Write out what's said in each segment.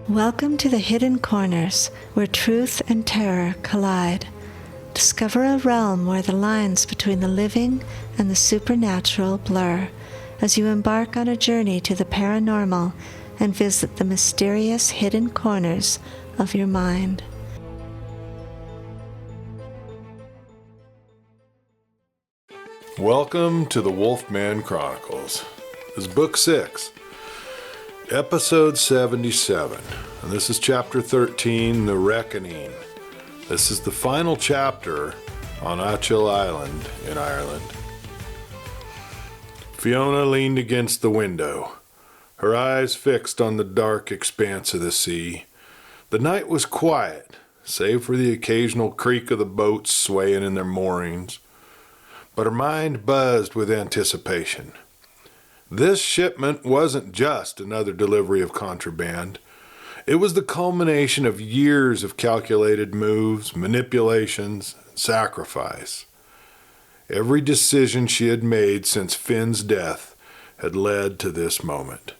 Welcome to the hidden corners where truth and terror collide. Discover a realm where the lines between the living and the supernatural blur as you embark on a journey to the paranormal and visit the mysterious hidden corners of your mind. Welcome to the Wolfman Chronicles. This is Book 6, Episode 77, and this is Chapter 13, The Reckoning. This is the final chapter on Achill Island in Ireland. Fiona leaned against the window, her eyes fixed on the dark expanse of the sea. The night was quiet, save for the occasional creak of the boats swaying in their moorings, but her mind buzzed with anticipation. This shipment wasn't just another delivery of contraband. It was the culmination of years of calculated moves, manipulations, and sacrifice. Every decision she had made since Finn's death had led to this moment.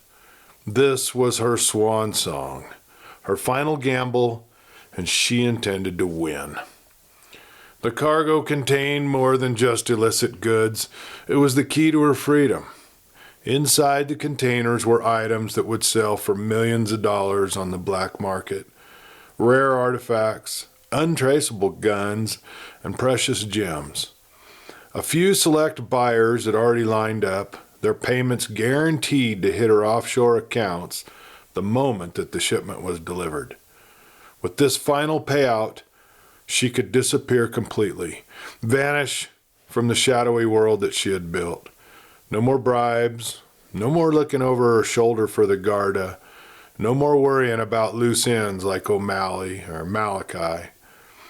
This was her swan song, her final gamble, and she intended to win. The cargo contained more than just illicit goods. It was the key to her freedom. Inside the containers were items that would sell for millions of dollars on the black market. Rare artifacts, untraceable guns, and precious gems. A few select buyers had already lined up, their payments guaranteed to hit her offshore accounts the moment that the shipment was delivered. With this final payout, she could disappear completely, vanish from the shadowy world that she had built. No more bribes, no more looking over her shoulder for the Garda, no more worrying about loose ends like O'Malley or Malachi.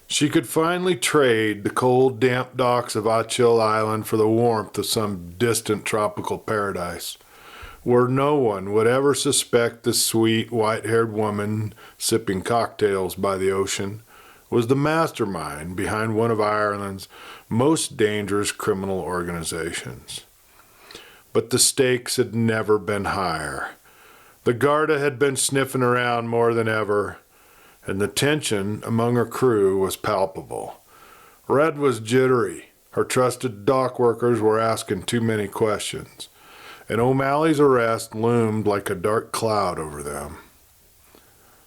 She could finally trade the cold, damp docks of Achill Island for the warmth of some distant tropical paradise, where no one would ever suspect the sweet, white-haired woman sipping cocktails by the ocean was the mastermind behind one of Ireland's most dangerous criminal organizations. But the stakes had never been higher. The Garda had been sniffing around more than ever, and the tension among her crew was palpable. Red was jittery. Her trusted dock workers were asking too many questions, and O'Malley's arrest loomed like a dark cloud over them.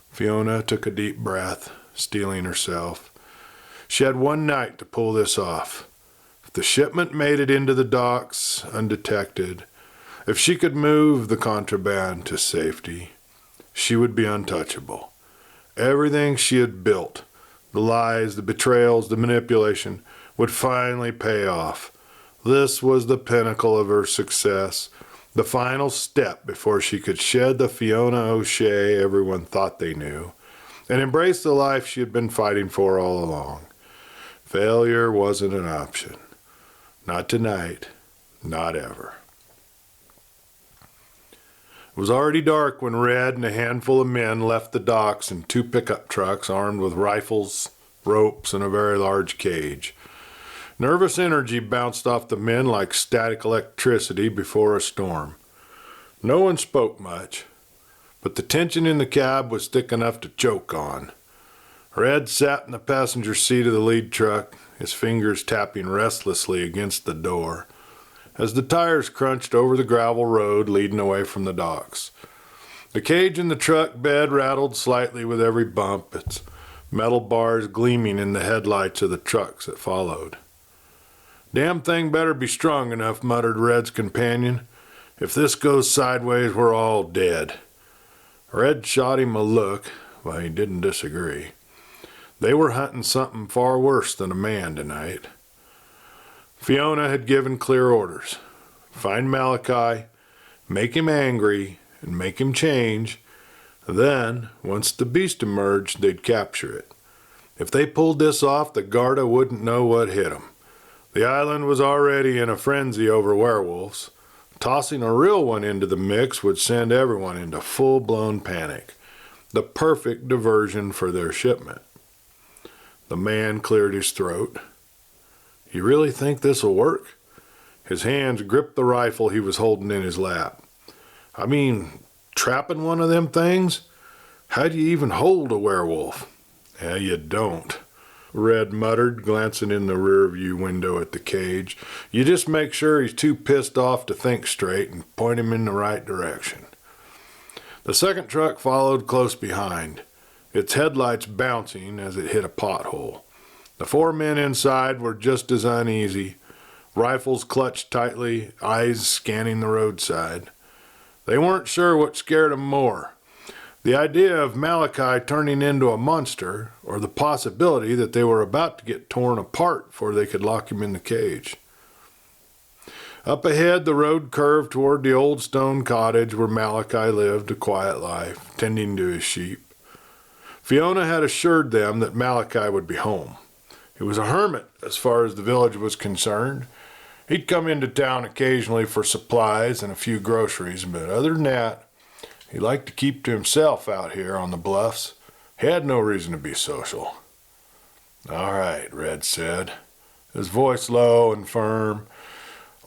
Fiona took a deep breath, steeling herself. She had one night to pull this off. If the shipment made it into the docks undetected, if she could move the contraband to safety, she would be untouchable. Everything she had built, the lies, the betrayals, the manipulation, would finally pay off. This was the pinnacle of her success, the final step before she could shed the Fiona O'Shea everyone thought they knew, and embrace the life she had been fighting for all along. Failure wasn't an option. Not tonight, not ever. It was already dark when Red and a handful of men left the docks in 2 pickup trucks armed with rifles, ropes, and a very large cage. Nervous energy bounced off the men like static electricity before a storm. No one spoke much, but the tension in the cab was thick enough to choke on. Red sat in the passenger seat of the lead truck, his fingers tapping restlessly against the door, as the tires crunched over the gravel road leading away from the docks. The cage in the truck bed rattled slightly with every bump, its metal bars gleaming in the headlights of the trucks that followed. "Damn thing better be strong enough," muttered Red's companion. "If this goes sideways, we're all dead." Red shot him a look, but he didn't disagree. They were hunting something far worse than a man tonight. Fiona had given clear orders. Find Malachi, make him angry, and make him change. Then, once the beast emerged, they'd capture it. If they pulled this off, the Garda wouldn't know what hit them. The island was already in a frenzy over werewolves. Tossing a real one into the mix would send everyone into full-blown panic. The perfect diversion for their shipment. The man cleared his throat. "You really think this'll work?" His hands gripped the rifle he was holding in his lap. "I mean, trapping one of them things? How do you even hold a werewolf? Yeah, you don't, Red muttered, glancing in the rear-view window at the cage. You just make sure he's too pissed off to think straight and point him in the right direction. The second truck followed close behind, its headlights bouncing as it hit a pothole. The 4 men inside were just as uneasy, rifles clutched tightly, eyes scanning the roadside. They weren't sure what scared them more, the idea of Malachi turning into a monster, or the possibility that they were about to get torn apart before they could lock him in the cage. Up ahead, the road curved toward the old stone cottage where Malachi lived a quiet life, tending to his sheep. Fiona had assured them that Malachi would be home. He was a hermit as far as the village was concerned. He'd come into town occasionally for supplies and a few groceries, but other than that, he liked to keep to himself out here on the bluffs. He had no reason to be social. All right, Red said, his voice low and firm.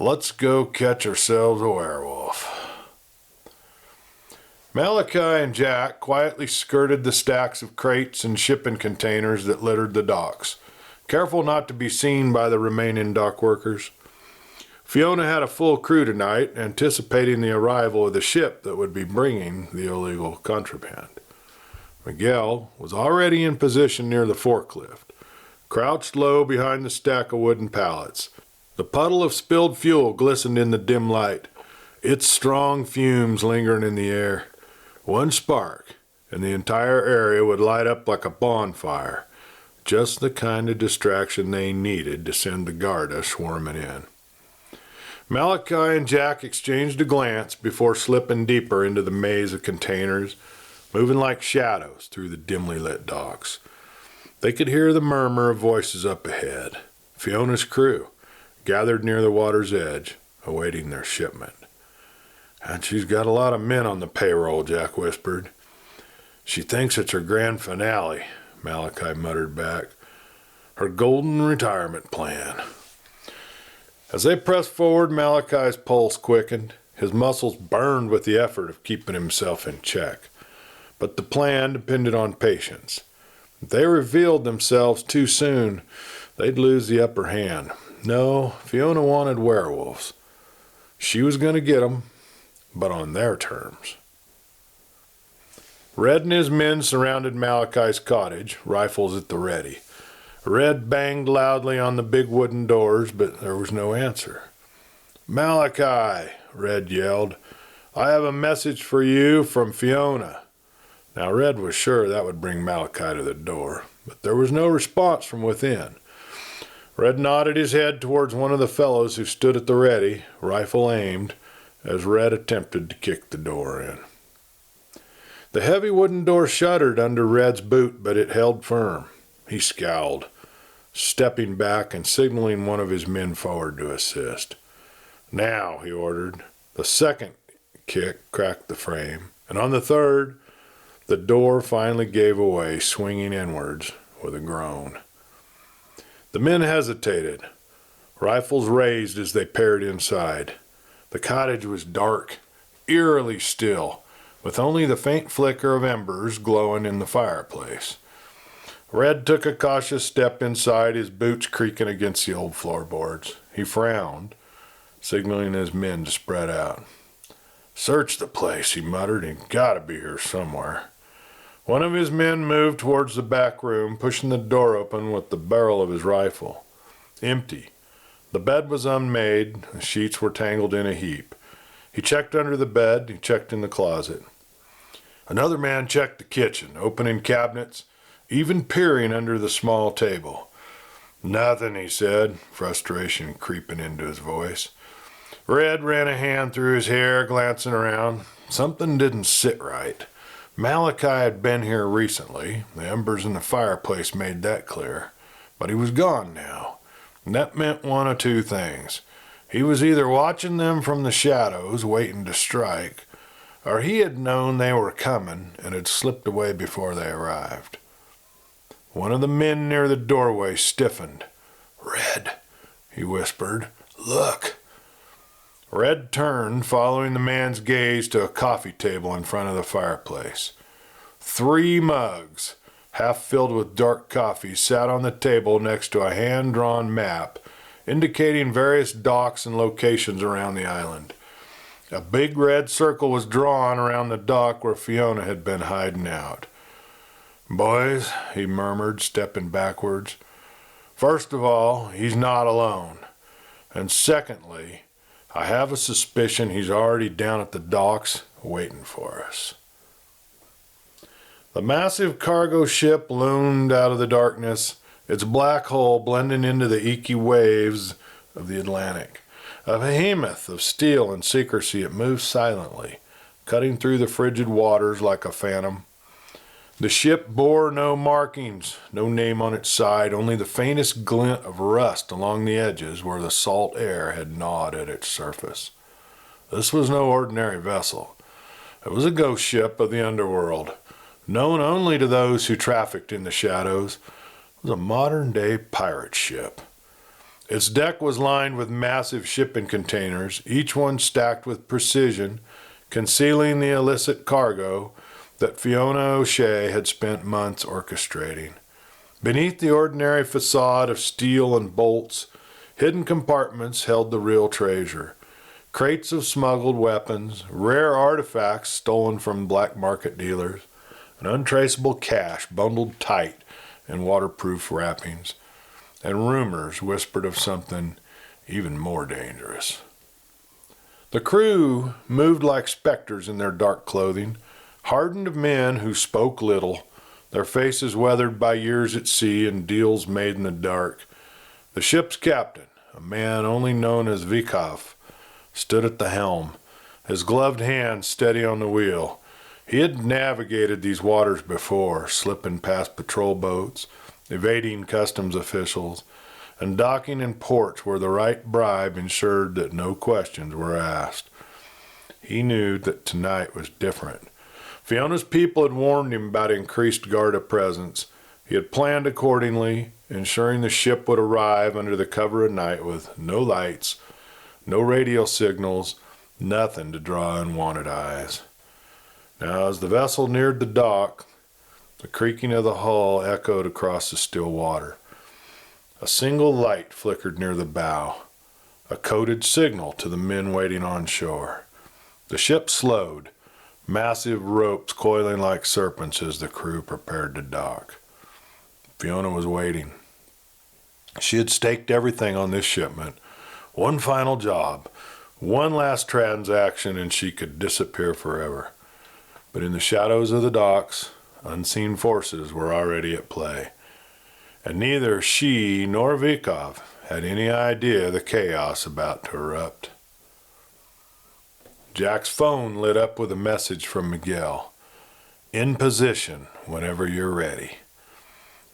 Let's go catch ourselves a werewolf. Malachi and Jack quietly skirted the stacks of crates and shipping containers that littered the docks, careful not to be seen by the remaining dock workers. Fiona had a full crew tonight, anticipating the arrival of the ship that would be bringing the illegal contraband. Miguel was already in position near the forklift, crouched low behind the stack of wooden pallets. The puddle of spilled fuel glistened in the dim light, its strong fumes lingering in the air. One spark, and the entire area would light up like a bonfire, just the kind of distraction they needed to send the Garda swarming in. Malachi and Jack exchanged a glance before slipping deeper into the maze of containers, moving like shadows through the dimly lit docks. They could hear the murmur of voices up ahead. Fiona's crew, gathered near the water's edge, awaiting their shipment. And she's got a lot of men on the payroll, Jack whispered. She thinks it's her grand finale, Malachi muttered back. Her golden retirement plan. As they pressed forward, Malachi's pulse quickened. His muscles burned with the effort of keeping himself in check. But the plan depended on patience. If they revealed themselves too soon, they'd lose the upper hand. No, Fiona wanted werewolves. She was going to get them, but on their terms. Red and his men surrounded Malachi's cottage, rifles at the ready. Red banged loudly on the big wooden doors, but there was no answer. Malachi, Red yelled, I have a message for you from Fiona. Now Red was sure that would bring Malachi to the door, but there was no response from within. Red nodded his head towards one of the fellows who stood at the ready, rifle aimed, as Red attempted to kick the door in. The heavy wooden door shuddered under Red's boot, but it held firm. He scowled, stepping back and signaling one of his men forward to assist. Now, he ordered. The second kick cracked the frame, and on the third, the door finally gave away, swinging inwards with a groan. The men hesitated, rifles raised as they peered inside. The cottage was dark, eerily still, with only the faint flicker of embers glowing in the fireplace. Red took a cautious step inside, his boots creaking against the old floorboards. He frowned, signaling his men to spread out. Search the place, he muttered. He's got to be here somewhere. One of his men moved towards the back room, pushing the door open with the barrel of his rifle. Empty. The bed was unmade, the sheets were tangled in a heap. He checked under the bed, he checked in the closet. Another man checked the kitchen, opening cabinets, even peering under the small table. Nothing, he said, frustration creeping into his voice. Red ran a hand through his hair, glancing around. Something didn't sit right. Malachi had been here recently. The embers in the fireplace made that clear. But he was gone now. And that meant one of two things. He was either watching them from the shadows, waiting to strike, or he had known they were coming and had slipped away before they arrived. One of the men near the doorway stiffened. Red, he whispered. Look. Red turned, following the man's gaze to a coffee table in front of the fireplace. 3 mugs, half filled with dark coffee, sat on the table next to a hand-drawn map indicating various docks and locations around the island. A big red circle was drawn around the dock where Fiona had been hiding out. "Boys," he murmured, stepping backwards, "first of all, he's not alone. And secondly, I have a suspicion he's already down at the docks waiting for us." The massive cargo ship loomed out of the darkness, its black hull blending into the inky waves of the Atlantic. A behemoth of steel and secrecy, it moved silently, cutting through the frigid waters like a phantom. The ship bore no markings, no name on its side, only the faintest glint of rust along the edges where the salt air had gnawed at its surface. This was no ordinary vessel. It was a ghost ship of the underworld, known only to those who trafficked in the shadows. It was a modern-day pirate ship. Its deck was lined with massive shipping containers, each one stacked with precision, concealing the illicit cargo that Fiona O'Shea had spent months orchestrating. Beneath the ordinary facade of steel and bolts, hidden compartments held the real treasure. Crates of smuggled weapons, rare artifacts stolen from black market dealers, and untraceable cash bundled tight in waterproof wrappings, and rumors whispered of something even more dangerous. The crew moved like specters in their dark clothing, hardened men who spoke little, their faces weathered by years at sea and deals made in the dark. The ship's captain, a man only known as Vikov, stood at the helm, his gloved hand steady on the wheel. He had navigated these waters before, slipping past patrol boats, evading customs officials, and docking in ports where the right bribe ensured that no questions were asked. He knew that tonight was different. Fiona's people had warned him about increased Garda presence. He had planned accordingly, ensuring the ship would arrive under the cover of night with no lights, no radio signals, nothing to draw unwanted eyes. Now, as the vessel neared the dock, the creaking of the hull echoed across the still water. A single light flickered near the bow, a coded signal to the men waiting on shore. The ship slowed, massive ropes coiling like serpents as the crew prepared to dock. Fiona was waiting. She had staked everything on this shipment. One final job, one last transaction, and she could disappear forever. But in the shadows of the docks, unseen forces were already at play, and neither she nor Vikov had any idea of the chaos about to erupt. Jack's phone lit up with a message from Miguel. "In position whenever you're ready."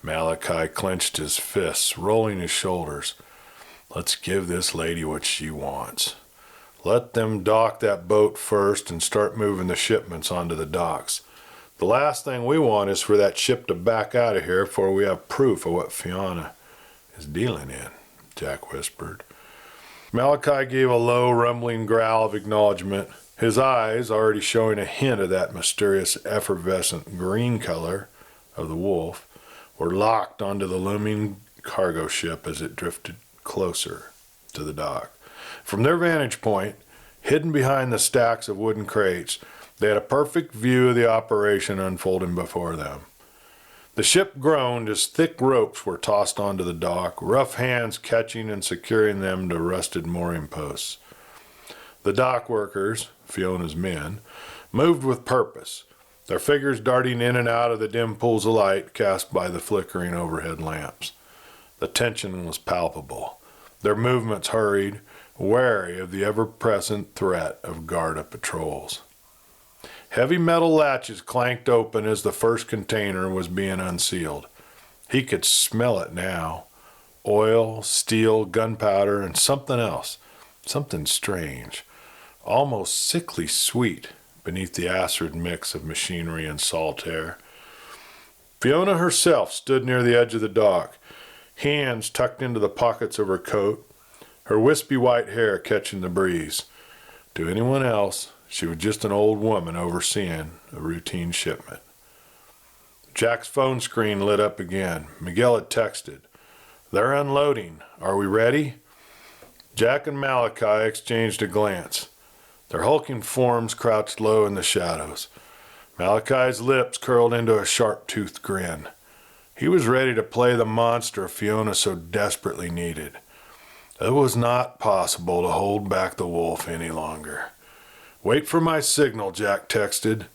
Malachi clenched his fists, rolling his shoulders. Let's give this lady what she wants. Let them dock that boat first and start moving the shipments onto the docks. The last thing we want is for that ship to back out of here before we have proof of what Fiona is dealing in, Jack whispered. Malachi gave a low, rumbling growl of acknowledgement, his eyes, already showing a hint of that mysterious effervescent green color of the wolf, were locked onto the looming cargo ship as it drifted closer to the dock. From their vantage point, hidden behind the stacks of wooden crates, they had a perfect view of the operation unfolding before them. The ship groaned as thick ropes were tossed onto the dock, rough hands catching and securing them to rusted mooring posts. The dock workers, Fiona's men, moved with purpose, their figures darting in and out of the dim pools of light cast by the flickering overhead lamps. The tension was palpable, their movements hurried, wary of the ever-present threat of Garda patrols. Heavy metal latches clanked open as the first container was being unsealed. He could smell it now. Oil, steel, gunpowder, and something else. Something strange. Almost sickly sweet beneath the acrid mix of machinery and salt air. Fiona herself stood near the edge of the dock, hands tucked into the pockets of her coat, her wispy white hair catching the breeze. To anyone else, she was just an old woman overseeing a routine shipment. Jack's phone screen lit up again. Miguel had texted. "They're unloading. Are we ready?" Jack and Malachi exchanged a glance. Their hulking forms crouched low in the shadows. Malachi's lips curled into a sharp-toothed grin. He was ready to play the monster Fiona so desperately needed. It was not possible to hold back the wolf any longer. "Wait for my signal," Jack texted.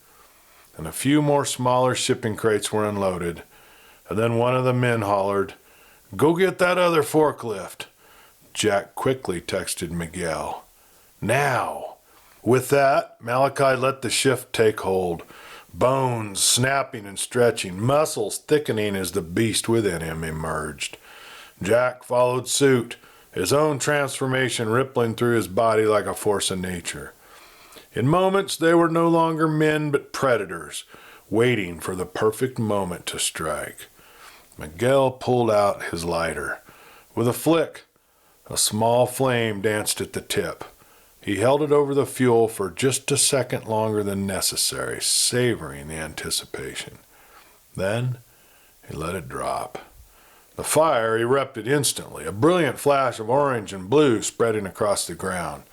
And a few more smaller shipping crates were unloaded. And then one of the men hollered, "Go get that other forklift." Jack quickly texted Miguel, "Now." With that, Malachi let the shift take hold. Bones snapping and stretching, muscles thickening as the beast within him emerged. Jack followed suit, his own transformation rippling through his body like a force of nature. In moments, they were no longer men but predators, waiting for the perfect moment to strike. Miguel pulled out his lighter. With a flick, a small flame danced at the tip. He held it over the fuel for just a second longer than necessary, savoring the anticipation. Then he let it drop. The fire erupted instantly, a brilliant flash of orange and blue spreading across the ground.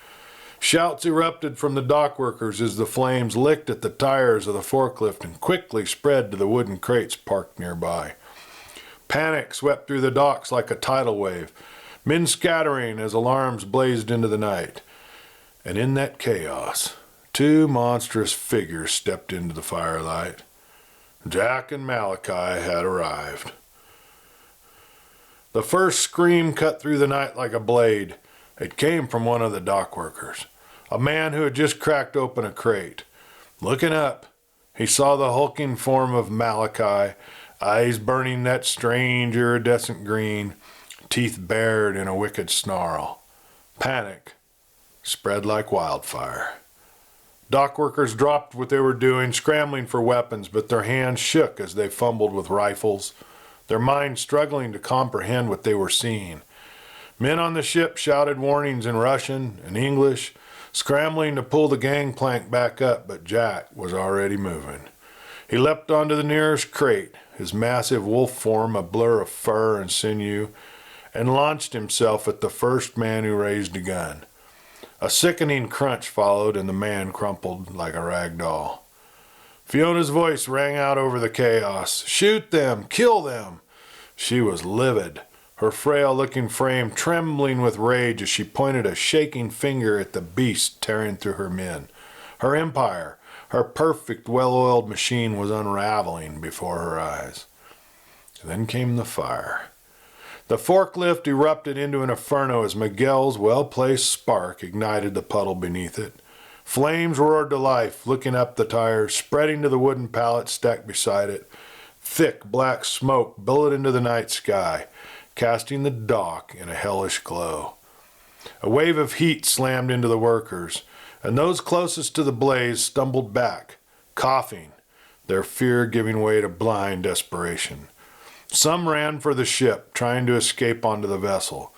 Shouts erupted from the dock workers as the flames licked at the tires of the forklift and quickly spread to the wooden crates parked nearby. Panic swept through the docks like a tidal wave, men scattering as alarms blazed into the night. And in that chaos, two monstrous figures stepped into the firelight. Jack and Malachi had arrived. The first scream cut through the night like a blade. It came from one of the dock workers, a man who had just cracked open a crate. Looking up, he saw the hulking form of Malachi, eyes burning that strange iridescent green, teeth bared in a wicked snarl. Panic spread like wildfire. Dock workers dropped what they were doing, scrambling for weapons, but their hands shook as they fumbled with rifles, their minds struggling to comprehend what they were seeing. Men on the ship shouted warnings in Russian and English, scrambling to pull the gangplank back up, but Jack was already moving. He leapt onto the nearest crate, his massive wolf form a blur of fur and sinew, and launched himself at the first man who raised a gun. A sickening crunch followed, and the man crumpled like a rag doll. Fiona's voice rang out over the chaos. "Shoot them! Kill them!" She was livid, her frail-looking frame trembling with rage as she pointed a shaking finger at the beast tearing through her men. Her empire, her perfect, well-oiled machine was unraveling before her eyes. Then came the fire. The forklift erupted into an inferno as Miguel's well-placed spark ignited the puddle beneath it. Flames roared to life, licking up the tires, spreading to the wooden pallets stacked beside it. Thick black smoke billowed into the night sky, casting the dock in a hellish glow. A wave of heat slammed into the workers, and those closest to the blaze stumbled back, coughing, their fear giving way to blind desperation. Some ran for the ship, trying to escape onto the vessel,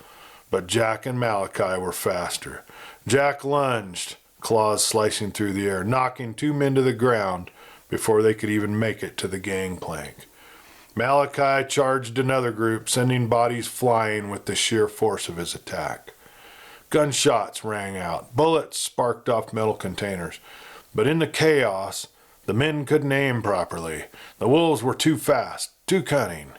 but Jack and Malachi were faster. Jack lunged, claws slicing through the air, knocking two men to the ground before they could even make it to the gangplank. Malachi charged another group, sending bodies flying with the sheer force of his attack. Gunshots rang out, bullets sparked off metal containers, but in the chaos, the men couldn't aim properly. The wolves were too fast, too cunning.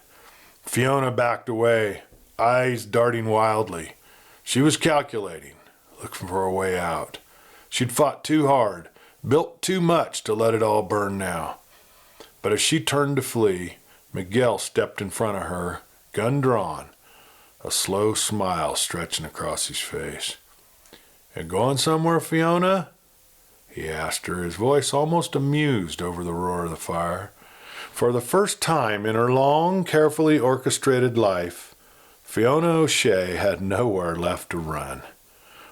Fiona backed away, eyes darting wildly. She was calculating, looking for a way out. She'd fought too hard, built too much to let it all burn now. But as she turned to flee, Miguel stepped in front of her, gun drawn, a slow smile stretching across his face. "You going somewhere, Fiona?" he asked her, his voice almost amused over the roar of the fire. For the first time in her long, carefully orchestrated life, Fiona O'Shea had nowhere left to run.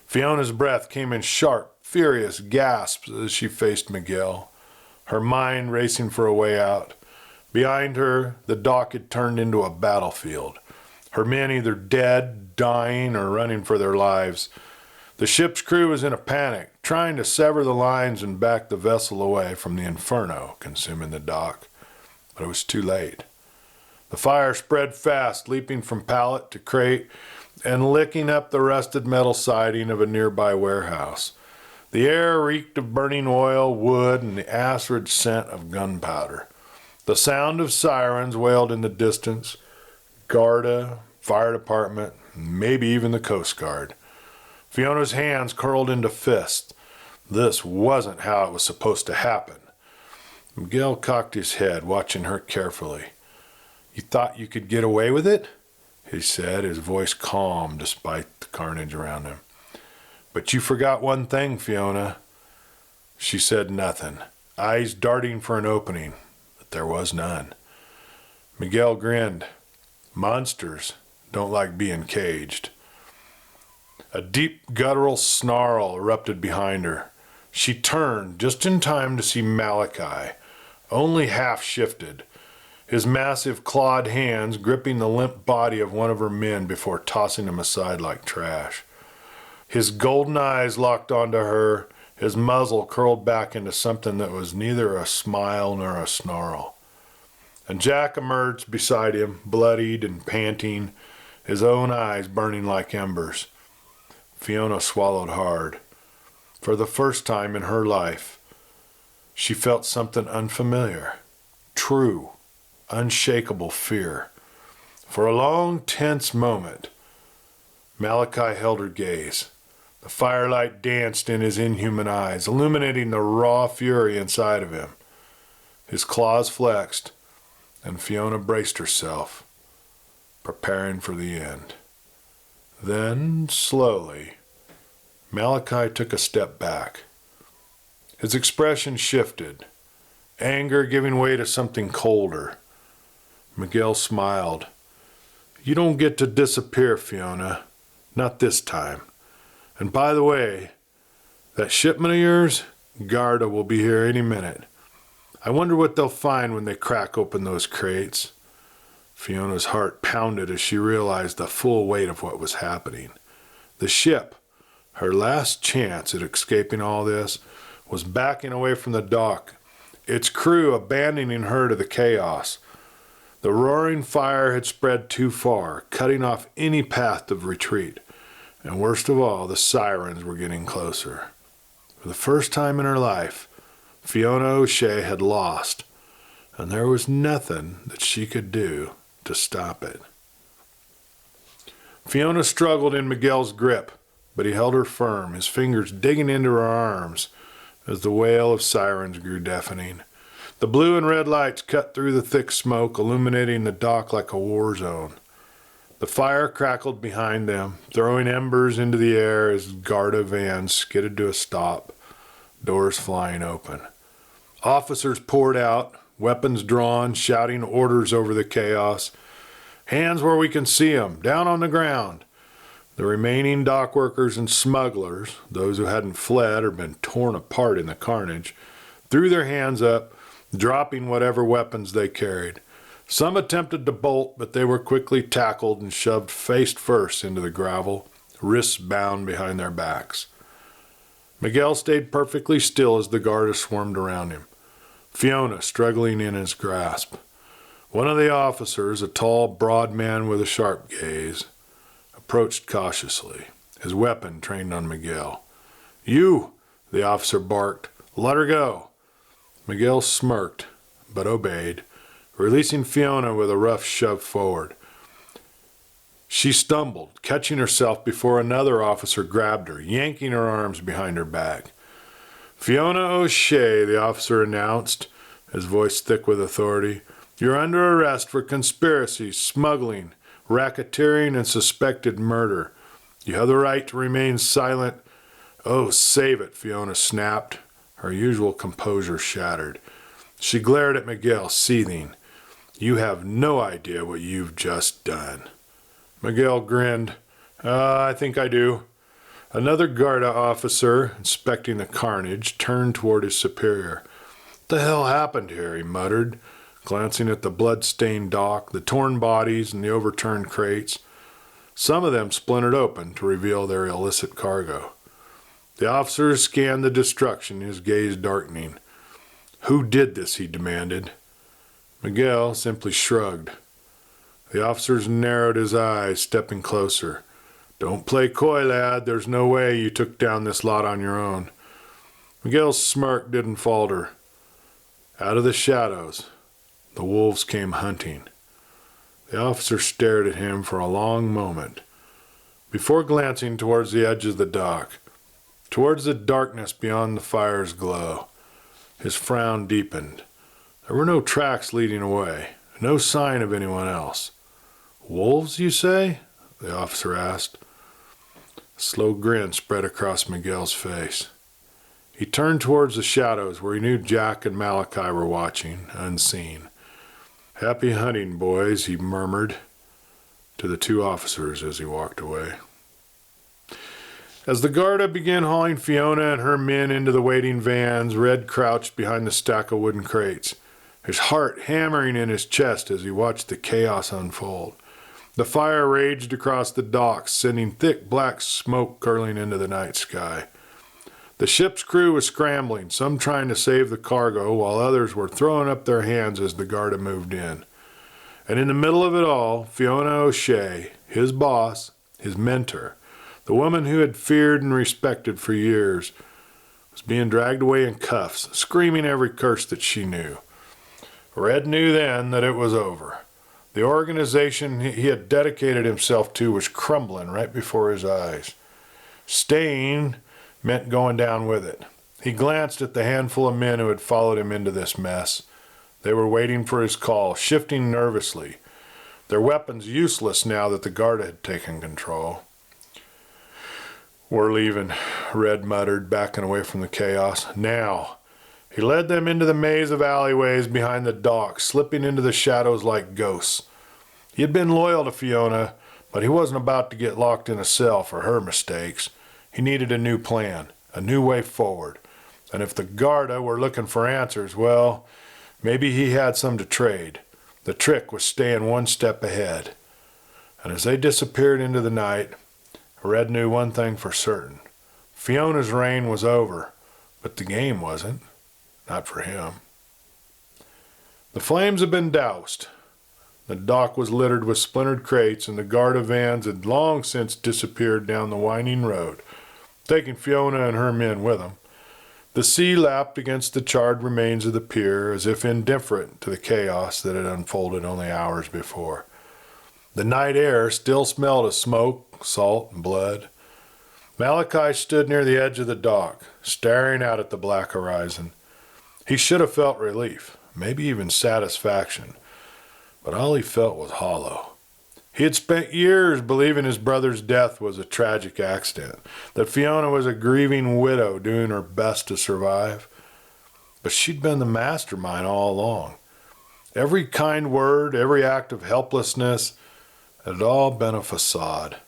Fiona's breath came in sharp, furious gasps as she faced Miguel, her mind racing for a way out. Behind her, the dock had turned into a battlefield, her men either dead, dying, or running for their lives. The ship's crew was in a panic, trying to sever the lines and back the vessel away from the inferno consuming the dock. but it was too late. The fire spread fast, leaping from pallet to crate and licking up the rusted metal siding of a nearby warehouse. The air reeked of burning oil, wood, and the acrid scent of gunpowder. The sound of sirens wailed in the distance. Garda, fire department, maybe even the Coast Guard. Fiona's hands curled into fists. This wasn't how it was supposed to happen. Miguel cocked his head, watching her carefully. "You thought you could get away with it?" he said, his voice calm despite the carnage around him. "But you forgot one thing, Fiona." She said nothing, eyes darting for an opening, but there was none. Miguel grinned. Monsters don't like being caged. A deep guttural snarl erupted behind her. She turned just in time to see Malachi, only half shifted, his massive clawed hands gripping the limp body of one of her men before tossing him aside like trash. His golden eyes locked onto her, his muzzle curled back into something that was neither a smile nor a snarl. And Jack emerged beside him, bloodied and panting, his own eyes burning like embers. Fiona swallowed hard. For the first time in her life, she felt something unfamiliar, true, unshakable fear. For a long, tense moment, Malachi held her gaze. The firelight danced in his inhuman eyes, illuminating the raw fury inside of him. His claws flexed, and Fiona braced herself, preparing for the end. Then, slowly, Malachi took a step back. His expression shifted, anger giving way to something colder. Miguel smiled. "You don't get to disappear, Fiona. Not this time. And by the way, that shipment of yours, Garda will be here any minute. I wonder what they'll find when they crack open those crates." Fiona's heart pounded as she realized the full weight of what was happening. The ship, her last chance at escaping all this, was backing away from the dock, its crew abandoning her to the chaos. The roaring fire had spread too far, cutting off any path of retreat. And worst of all, the sirens were getting closer. For the first time in her life, Fiona O'Shea had lost, and there was nothing that she could do to stop it. Fiona struggled in Miguel's grip, but he held her firm, his fingers digging into her arms as the wail of sirens grew deafening. The blue and red lights cut through the thick smoke, illuminating the dock like a war zone. The fire crackled behind them, throwing embers into the air as Garda vans skidded to a stop, doors flying open. Officers poured out, weapons drawn, shouting orders over the chaos. "Hands where we can see 'em, down on the ground." The remaining dock workers and smugglers, those who hadn't fled or been torn apart in the carnage, threw their hands up, dropping whatever weapons they carried. Some attempted to bolt, but they were quickly tackled and shoved face first into the gravel, wrists bound behind their backs. Miguel stayed perfectly still as the Garda swarmed around him, Fiona struggling in his grasp. One of the officers, a tall, broad man with a sharp gaze, approached cautiously, his weapon trained on Miguel. "You!" the officer barked. "Let her go!" Miguel smirked, but obeyed, releasing Fiona with a rough shove forward. She stumbled, catching herself before another officer grabbed her, yanking her arms behind her back. "Fiona O'Shea," the officer announced, his voice thick with authority, "you're under arrest for conspiracy, smuggling, racketeering, and suspected murder. You have the right to remain silent." "Oh, save it," Fiona snapped, her usual composure shattered. She glared at Miguel, seething. "You have no idea what you've just done." Miguel grinned. I think I do." Another Garda officer, inspecting the carnage, turned toward his superior. "What the hell happened here?" he muttered, glancing at the blood-stained dock, the torn bodies, and the overturned crates. Some of them splintered open to reveal their illicit cargo. The officer scanned the destruction, his gaze darkening. "Who did this?" he demanded. Miguel simply shrugged. The officers narrowed his eyes, stepping closer. Don't play coy, lad. There's no way you took down this lot on your own. Miguel's smirk didn't falter. Out of the shadows, the wolves came hunting. The officer stared at him for a long moment, before glancing towards the edge of the dock, towards the darkness beyond the fire's glow. His frown deepened. There were no tracks leading away, no sign of anyone else. Wolves, you say? The officer asked. A slow grin spread across Miguel's face. He turned towards the shadows where he knew Jack and Malachi were watching, unseen. Happy hunting, boys, he murmured to the two officers as he walked away. As the Garda began hauling Fiona and her men into the waiting vans, Red crouched behind the stack of wooden crates, his heart hammering in his chest as he watched the chaos unfold. The fire raged across the docks, sending thick black smoke curling into the night sky. The ship's crew was scrambling, some trying to save the cargo, while others were throwing up their hands as the Garda moved in. And in the middle of it all, Fiona O'Shea, his boss, his mentor, the woman who had feared and respected for years, was being dragged away in cuffs, screaming every curse that she knew. Red knew then that it was over. The organization he had dedicated himself to was crumbling right before his eyes. Staying meant going down with it. He glanced at the handful of men who had followed him into this mess. They were waiting for his call, shifting nervously, their weapons useless now that the Garda had taken control. We're leaving, Red muttered, backing away from the chaos. Now. He led them into the maze of alleyways behind the dock, slipping into the shadows like ghosts. He had been loyal to Fiona, but he wasn't about to get locked in a cell for her mistakes. He needed a new plan, a new way forward. And if the Garda were looking for answers, well, maybe he had some to trade. The trick was staying one step ahead. And as they disappeared into the night, Red knew one thing for certain. Fiona's reign was over, but the game wasn't. Not for him. The flames had been doused. The dock was littered with splintered crates, and the Garda vans had long since disappeared down the winding road, taking Fiona and her men with them. The sea lapped against the charred remains of the pier, as if indifferent to the chaos that had unfolded only hours before. The night air still smelled of smoke, salt, and blood. Malachi stood near the edge of the dock, staring out at the black horizon. He should have felt relief, maybe even satisfaction, but all he felt was hollow. He had spent years believing his brother's death was a tragic accident, that Fiona was a grieving widow doing her best to survive. But she'd been the mastermind all along. Every kind word, every act of helplessness, it had all been a facade.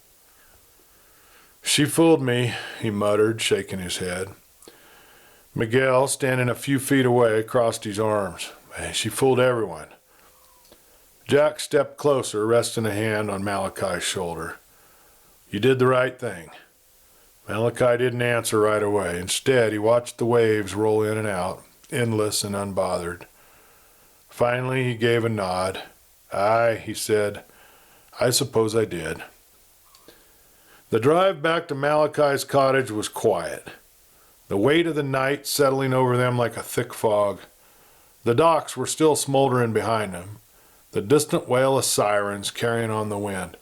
She fooled me, he muttered, shaking his head. Miguel, standing a few feet away, crossed his arms. She fooled everyone. Jack stepped closer, resting a hand on Malachi's shoulder. You did the right thing. Malachi didn't answer right away. Instead, he watched the waves roll in and out, endless and unbothered. Finally, he gave a nod. Aye, he said, I suppose I did. The drive back to Malachi's cottage was quiet, the weight of the night settling over them like a thick fog. The docks were still smoldering behind them, the distant wail of sirens carrying on the wind.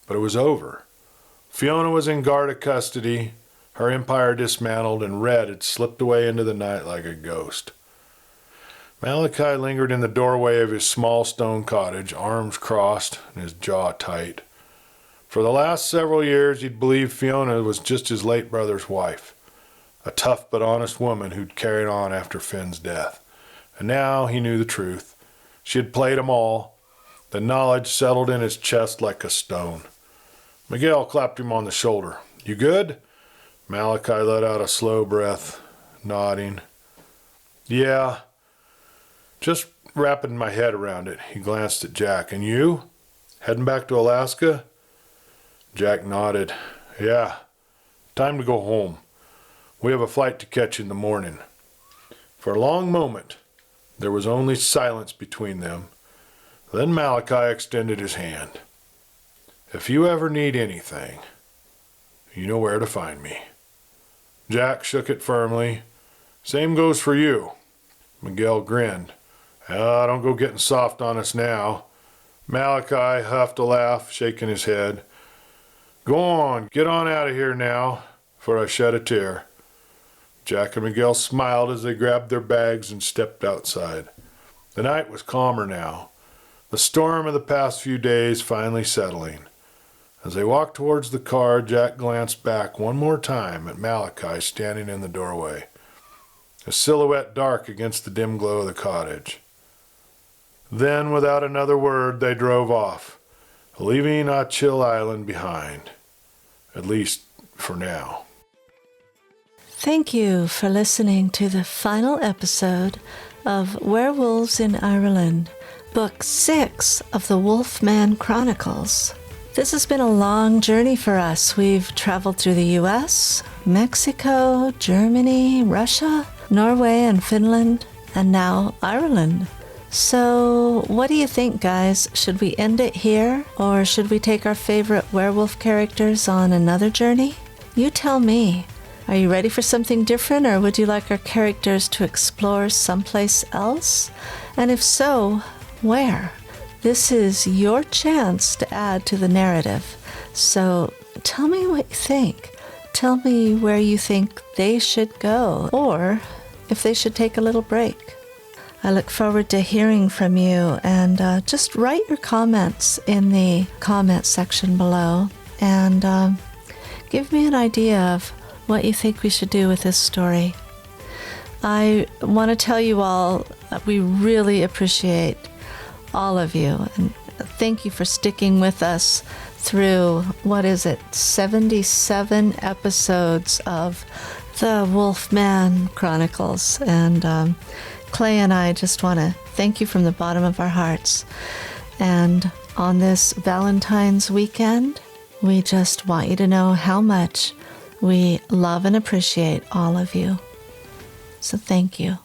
But it was over. Fiona was in Garda custody, her empire dismantled, and Red had slipped away into the night like a ghost. Malachi lingered in the doorway of his small stone cottage, arms crossed and his jaw tight. For the last several years, he'd believed Fiona was just his late brother's wife, a tough but honest woman who'd carried on after Finn's death. And now he knew the truth. She had played him all. The knowledge settled in his chest like a stone. Miguel clapped him on the shoulder. You good? Malachi let out a slow breath, nodding. Yeah. Just wrapping my head around it. He glanced at Jack. And you? Heading back to Alaska? Jack nodded. Yeah. Time to go home. We have a flight to catch in the morning. For a long moment, there was only silence between them, Then Malachi extended his hand. If you ever need anything, you know where to find me. Jack shook it firmly. Same goes for you. Miguel grinned. Don't go getting soft on us now. Malachi huffed a laugh, shaking his head. Go on, get on out of here now, for I shed a tear. Jack and Miguel smiled as they grabbed their bags and stepped outside. The night was calmer now, the storm of the past few days finally settling. As they walked towards the car, Jack glanced back one more time at Malachi standing in the doorway, his silhouette dark against the dim glow of the cottage. Then, without another word, they drove off, leaving Achill Island behind, at least for now. Thank you for listening to the final episode of Werewolves in Ireland, Book 6 of the Wolfman Chronicles. This has been a long journey for us. We've traveled through the US, Mexico, Germany, Russia, Norway and Finland, and now Ireland. So, what do you think, guys? Should we end it here, or should we take our favorite werewolf characters on another journey? You tell me. Are you ready for something different, or would you like our characters to explore someplace else? And if so, where? This is your chance to add to the narrative. So, tell me what you think. Tell me where you think they should go, or if they should take a little break. I look forward to hearing from you, and just write your comments in the comment section below, and give me an idea of what you think we should do with this story. I want to tell you all, we really appreciate all of you, and thank you for sticking with us through, 77 episodes of the Wolfman Chronicles, and Clay and I just want to thank you from the bottom of our hearts. And on this Valentine's weekend, we just want you to know how much we love and appreciate all of you. So thank you.